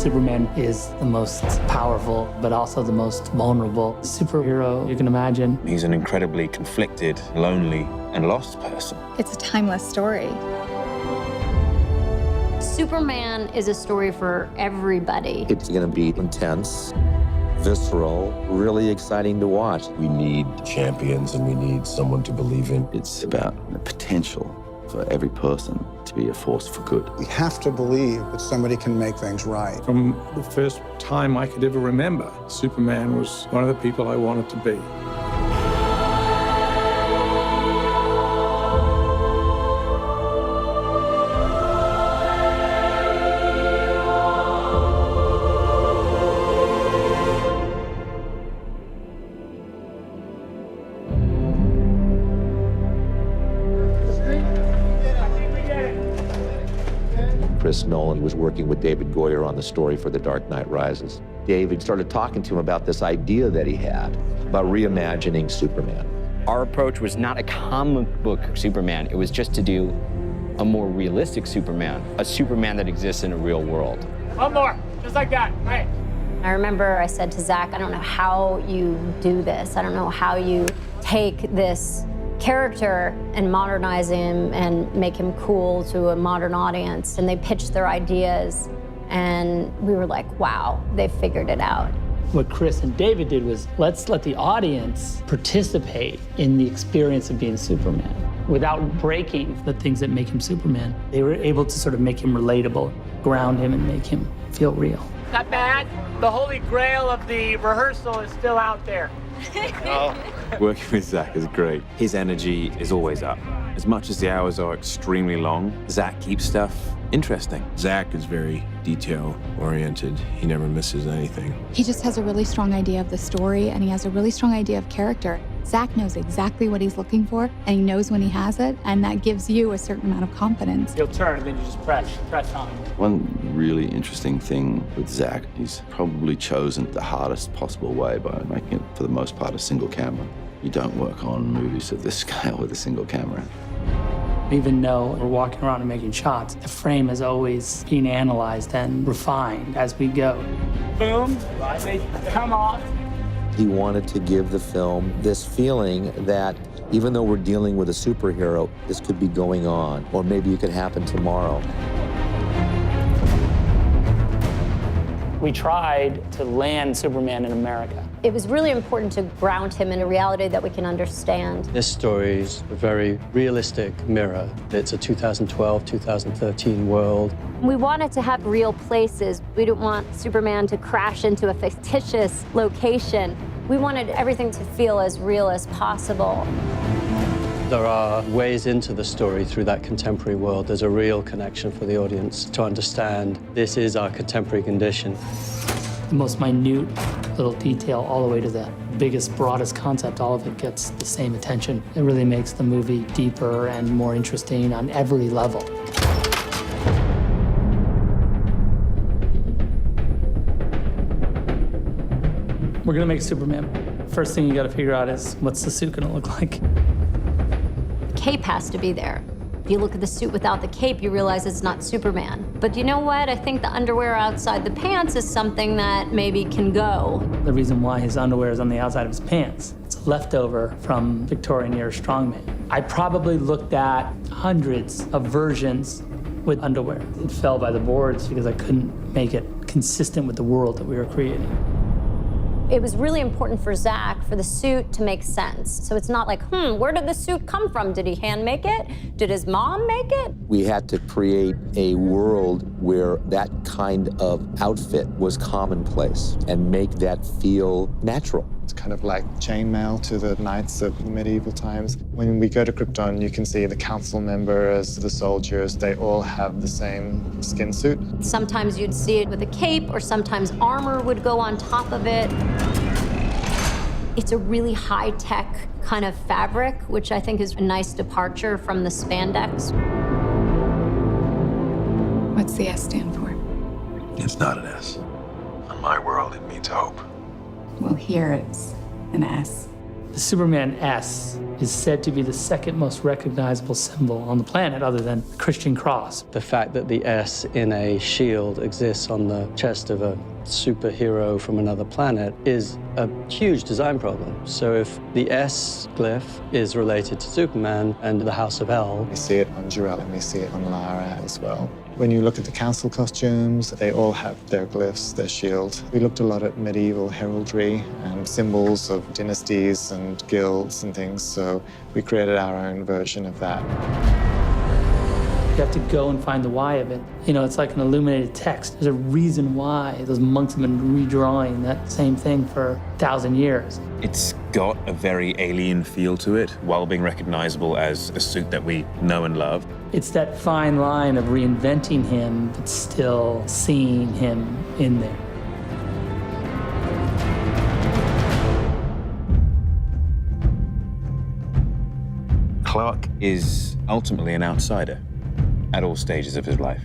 Superman is the most powerful, but also the most vulnerable superhero you can imagine. He's an incredibly conflicted, lonely, and lost person. It's a timeless story. Superman is a story for everybody. It's going to be intense, visceral, really exciting to watch. We need champions and we need someone to believe in. It's about the potential for every person to be a force for good. We have to believe that somebody can make things right. From the first time I could ever remember, Superman was one of the people I wanted to be. Chris Nolan was working with David Goyer on the story for The Dark Knight Rises. David started talking to him about this idea that he had about reimagining Superman. Our approach was not a comic book Superman. It was just to do a more realistic Superman, a Superman that exists in a real world. One more, just like that, right. I remember I said to Zach, I don't know how you do this. I don't know how you take this character and modernize him and make him cool to a modern audience. And they pitched their ideas, and we were like, wow, they figured it out. What Chris and David did was, let's let the audience participate in the experience of being Superman without breaking the things that make him Superman. They were able to sort of make him relatable, ground him, and make him feel real. Not bad. The holy grail of the rehearsal is still out there. Working with Zach is great. His energy is always up. As much as the hours are extremely long, Zach keeps stuff interesting. Zach is very detail-oriented. He never misses anything. He just has a really strong idea of the story, and he has a really strong idea of character. Zach knows exactly what he's looking for, and he knows when he has it, and that gives you a certain amount of confidence. You'll turn, and then you just press on. One really interesting thing with Zach, he's probably chosen the hardest possible way by making it, for the most part, a single camera. You don't work on movies of this scale with a single camera. Even though we're walking around and making shots, the frame is always being analyzed and refined as we go. Boom, they come off. He wanted to give the film this feeling that even though we're dealing with a superhero, this could be going on, or maybe it could happen tomorrow. We tried to land Superman in America. It was really important to ground him in a reality that we can understand. This story is a very realistic mirror. It's a 2012, 2013 world. We wanted to have real places. We didn't want Superman to crash into a fictitious location. We wanted everything to feel as real as possible. There are ways into the story through that contemporary world. There's a real connection for the audience to understand this is our contemporary condition. The most minute little detail all the way to the biggest, broadest concept, all of it gets the same attention. It really makes the movie deeper and more interesting on every level. We're gonna make Superman. First thing you gotta figure out is, what's the suit gonna look like? The cape has to be there. If you look at the suit without the cape, you realize it's not Superman. But you know what? I think the underwear outside the pants is something that maybe can go. The reason why his underwear is on the outside of his pants, it's a leftover from Victorian era strongman. I probably looked at hundreds of versions with underwear. It fell by the boards because I couldn't make it consistent with the world that we were creating. It was really important for Zach for the suit to make sense. So it's not like, where did the suit come from? Did he hand make it? Did his mom make it? We had to create a world where that kind of outfit was commonplace and make that feel natural. It's kind of like chainmail to the knights of medieval times. When we go to Krypton, you can see the council members, the soldiers, they all have the same skin suit. Sometimes you'd see it with a cape, or sometimes armor would go on top of it. It's a really high-tech kind of fabric, which I think is a nice departure from the spandex. What's the S stand for? It's not an S. In my world, it means hope. Well, here it's an S. The Superman S is said to be the second most recognizable symbol on the planet other than the Christian cross. The fact that the S in a shield exists on the chest of a superhero from another planet is a huge design problem. So if the S glyph is related to Superman and the House of El, we see it on Jor-El and we see it on Lara as well. When you look at the council costumes, they all have their glyphs, their shield. We looked a lot at medieval heraldry and symbols of dynasties and guilds and things, so we created our own version of that. You have to go and find the why of it. You know, it's like an illuminated text. There's a reason why those monks have been redrawing that same thing for 1,000 years. It's got a very alien feel to it, while being recognizable as a suit that we know and love. It's that fine line of reinventing him, but still seeing him in there. Clark is ultimately an outsider at all stages of his life.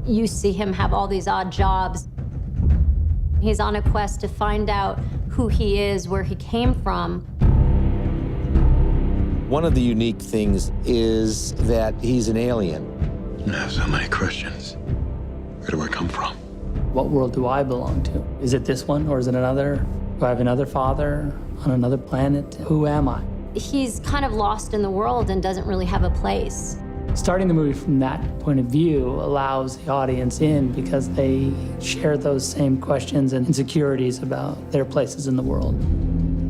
You see him have all these odd jobs. He's on a quest to find out who he is, where he came from. One of the unique things is that he's an alien. I have so many questions. Where do I come from? What world do I belong to? Is it this one or is it another? Do I have another father on another planet? Who am I? He's kind of lost in the world and doesn't really have a place. Starting the movie from that point of view allows the audience in because they share those same questions and insecurities about their places in the world.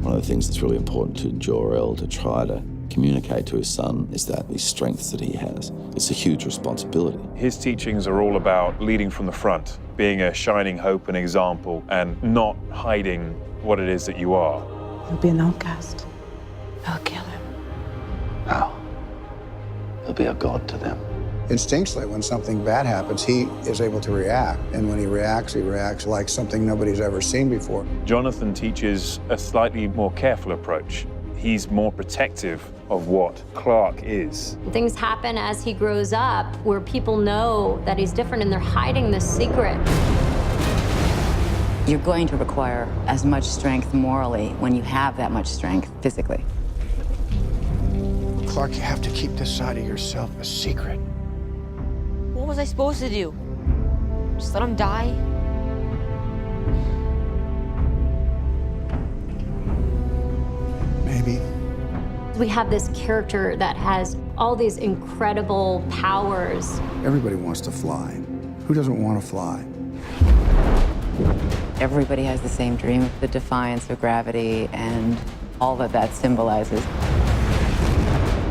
One of the things that's really important to Jor-El to try to communicate to his son is that these strengths that he has. It's a huge responsibility. His teachings are all about leading from the front, being a shining hope and example, and not hiding what it is that you are. He'll be an outcast. I'll kill him. How? He'll be a god to them. Instinctually, when something bad happens, he is able to react. And when he reacts like something nobody's ever seen before. Jonathan teaches a slightly more careful approach. He's more protective of what Clark is. Things happen as he grows up where people know that he's different and they're hiding this secret. You're going to require as much strength morally when you have that much strength physically. Clark, you have to keep this side of yourself a secret. What was I supposed to do? Just let him die? Maybe. We have this character that has all these incredible powers. Everybody wants to fly. Who doesn't want to fly? Everybody has the same dream, the defiance of gravity and all that that symbolizes.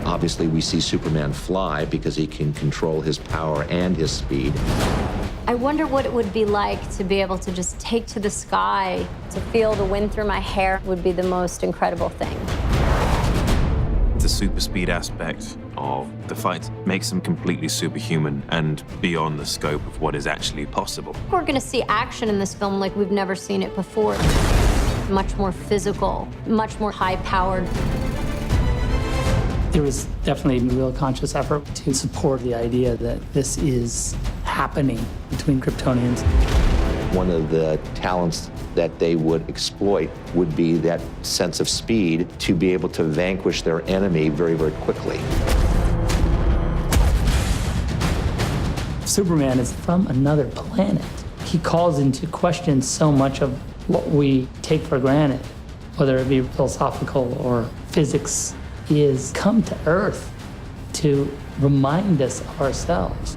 Obviously, we see Superman fly because he can control his power and his speed. I wonder what it would be like to be able to just take to the sky, to feel the wind through my hair would be the most incredible thing. The super speed aspect of the fight makes them completely superhuman and beyond the scope of what is actually possible. We're going to see action in this film like we've never seen it before. Much more physical, much more high-powered. There was definitely a real conscious effort to support the idea that this is happening between Kryptonians. One of the talents that they would exploit would be that sense of speed to be able to vanquish their enemy very, very quickly. Superman is from another planet. He calls into question so much of what we take for granted, whether it be philosophical or physics. He has come to Earth to remind us of ourselves.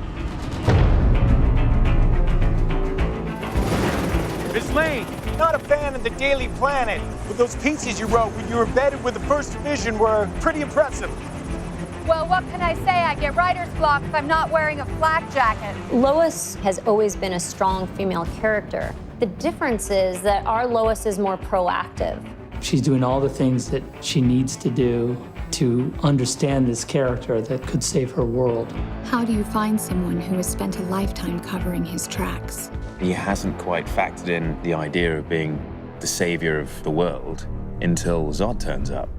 Miss Lane, not a fan of the Daily Planet, but those pieces you wrote when you were embedded with the First Division were pretty impressive. Well, what can I say? I get writer's block if I'm not wearing a flak jacket. Lois has always been a strong female character. The difference is that our Lois is more proactive. She's doing all the things that she needs to do to understand this character that could save her world. How do you find someone who has spent a lifetime covering his tracks? He hasn't quite factored in the idea of being the savior of the world until Zod turns up.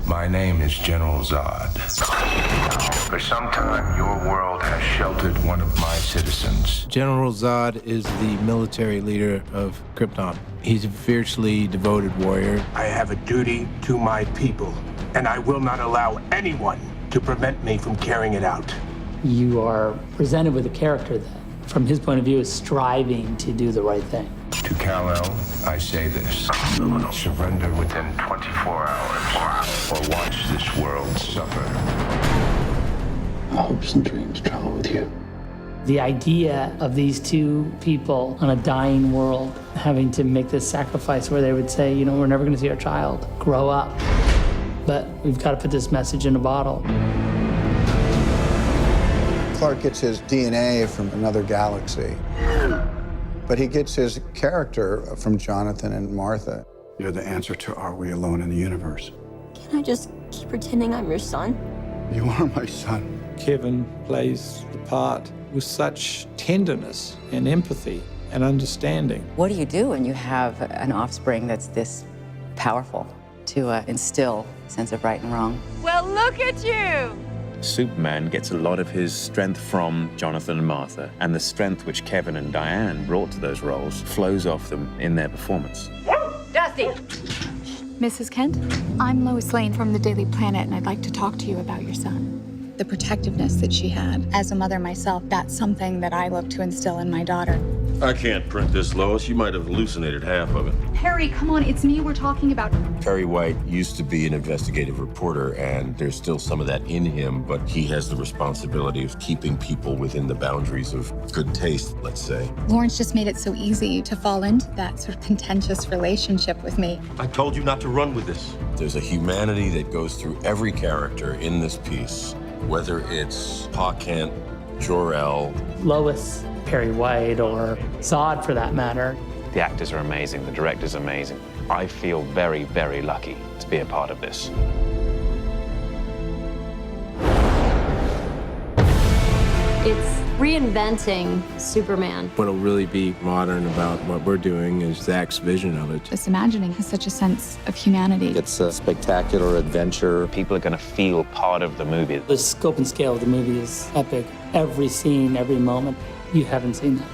My name is General Zod. For some time, your world has sheltered one of my citizens. General Zod is the military leader of Krypton. He's a fiercely devoted warrior. I have a duty to my people, and I will not allow anyone to prevent me from carrying it out. You are presented with a character that, from his point of view, is striving to do the right thing. To Kal-El, I say this. Surrender within 24 hours, or watch this world suffer. My hopes and dreams travel with you. The idea of these two people on a dying world having to make this sacrifice where they would say, you know, we're never going to see our child grow up, but we've got to put this message in a bottle. Clark gets his DNA from another galaxy, but he gets his character from Jonathan and Martha. You're the answer to Are We Alone in the Universe? Can I just keep pretending I'm your son? You are my son. Kevin plays the part with such tenderness and empathy and understanding. What do you do when you have an offspring that's this powerful to instill a sense of right and wrong? Well, look at you! Superman gets a lot of his strength from Jonathan and Martha, and the strength which Kevin and Diane brought to those roles flows off them in their performance. Dusty! Mrs. Kent, I'm Lois Lane from the Daily Planet, and I'd like to talk to you about your son. The protectiveness that she had. As a mother myself, that's something that I look to instill in my daughter. I can't print this, Lois. You might have hallucinated half of it. Harry, come on, it's me we're talking about. Perry White used to be an investigative reporter, and there's still some of that in him, but he has the responsibility of keeping people within the boundaries of good taste, let's say. Lawrence just made it so easy to fall into that sort of contentious relationship with me. I told you not to run with this. There's a humanity that goes through every character in this piece, whether it's Pa Kent, Jor-El, Lois, Perry White, or Zod for that matter. The actors are amazing, the director's amazing. I feel very, very lucky to be a part of this. It's reinventing Superman. What'll really be modern about what we're doing is Zach's vision of it. This imagining has such a sense of humanity. It's a spectacular adventure. People are going to feel part of the movie. The scope and scale of the movie is epic. Every scene, every moment, you haven't seen that.